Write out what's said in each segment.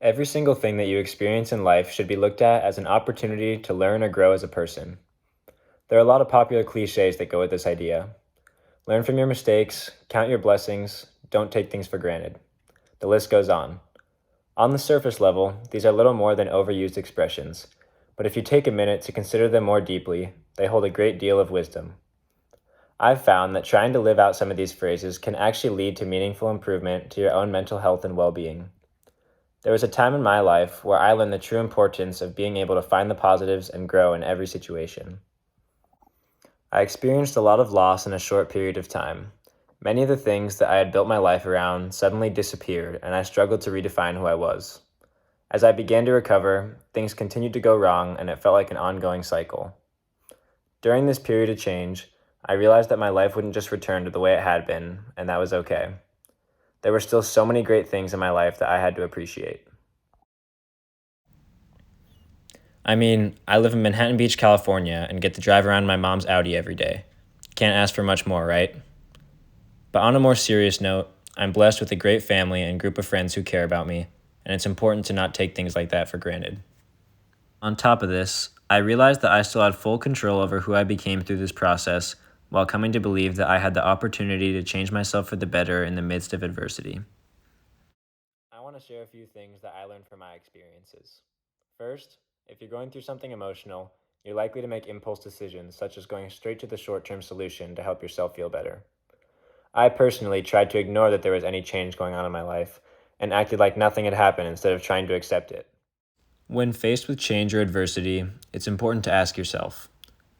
Every single thing that you experience in life should be looked at as an opportunity to learn or grow as a person. There are a lot of popular cliches that go with this idea. Learn from your mistakes, count your blessings, don't take things for granted. The list goes on. On the surface level, these are little more than overused expressions, but if you take a minute to consider them more deeply, they hold a great deal of wisdom. I've found that trying to live out some of these phrases can actually lead to meaningful improvement to your own mental health and well being. There was a time in my life where I learned the true importance of being able to find the positives and grow in every situation. I experienced a lot of loss in a short period of time. Many of the things that I had built my life around suddenly disappeared, and I struggled to redefine who I was. As I began to recover, things continued to go wrong, and it felt like an ongoing cycle. During this period of change, I realized that my life wouldn't just return to the way it had been, and that was okay. There were still so many great things in my life that I had to appreciate. I live in Manhattan Beach, California, and get to drive around my mom's Audi every day. Can't ask for much more, right? But on a more serious note, I'm blessed with a great family and group of friends who care about me, and it's important to not take things like that for granted. On top of this, I realized that I still had full control over who I became through this process, while coming to believe that I had the opportunity to change myself for the better in the midst of adversity. I want to share a few things that I learned from my experiences. First, if you're going through something emotional, you're likely to make impulse decisions such as going straight to the short term solution to help yourself feel better. I personally tried to ignore that there was any change going on in my life and acted like nothing had happened instead of trying to accept it. When faced with change or adversity, it's important to ask yourself,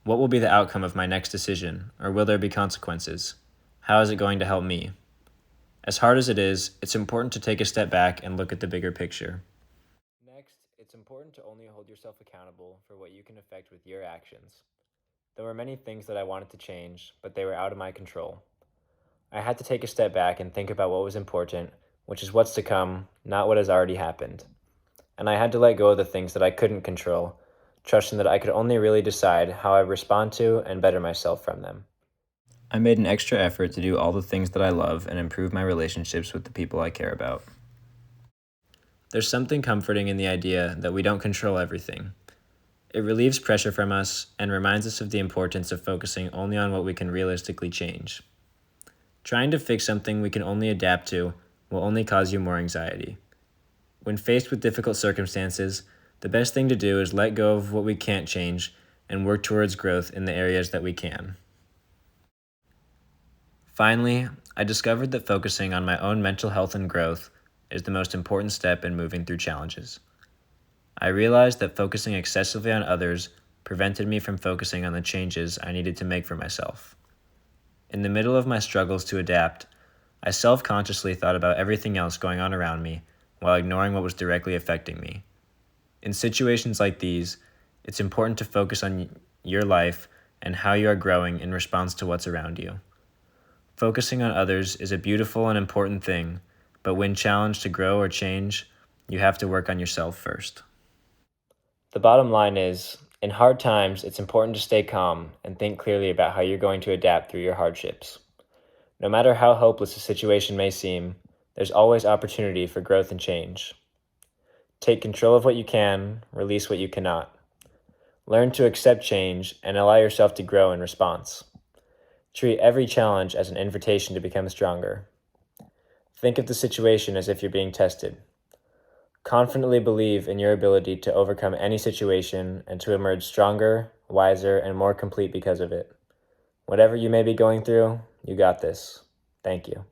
what will be the outcome of my next decision, or will there be consequences? How is it going to help me? As hard as it is, it's important to take a step back and look at the bigger picture. Next, it's important to only hold yourself accountable for what you can affect with your actions. There were many things that I wanted to change, but they were out of my control. I had to take a step back and think about what was important, which is what's to come, not what has already happened. And I had to let go of the things that I couldn't control, trusting that I could only really decide how I respond to and better myself from them. I made an extra effort to do all the things that I love and improve my relationships with the people I care about. There's something comforting in the idea that we don't control everything. It relieves pressure from us and reminds us of the importance of focusing only on what we can realistically change. Trying to fix something we can only adapt to will only cause you more anxiety. When faced with difficult circumstances, the best thing to do is let go of what we can't change and work towards growth in the areas that we can. Finally, I discovered that focusing on my own mental health and growth is the most important step in moving through challenges. I realized that focusing excessively on others prevented me from focusing on the changes I needed to make for myself. In the middle of my struggles to adapt, I self-consciously thought about everything else going on around me while ignoring what was directly affecting me. In situations like these, it's important to focus on your life and how you are growing in response to what's around you. Focusing on others is a beautiful and important thing, but when challenged to grow or change, you have to work on yourself first. The bottom line is, in hard times, it's important to stay calm and think clearly about how you're going to adapt through your hardships. No matter how hopeless a situation may seem, there's always opportunity for growth and change. Take control of what you can, release what you cannot. Learn to accept change and allow yourself to grow in response. Treat every challenge as an invitation to become stronger. Think of the situation as if you're being tested. Confidently believe in your ability to overcome any situation and to emerge stronger, wiser, and more complete because of it. Whatever you may be going through, you got this. Thank you.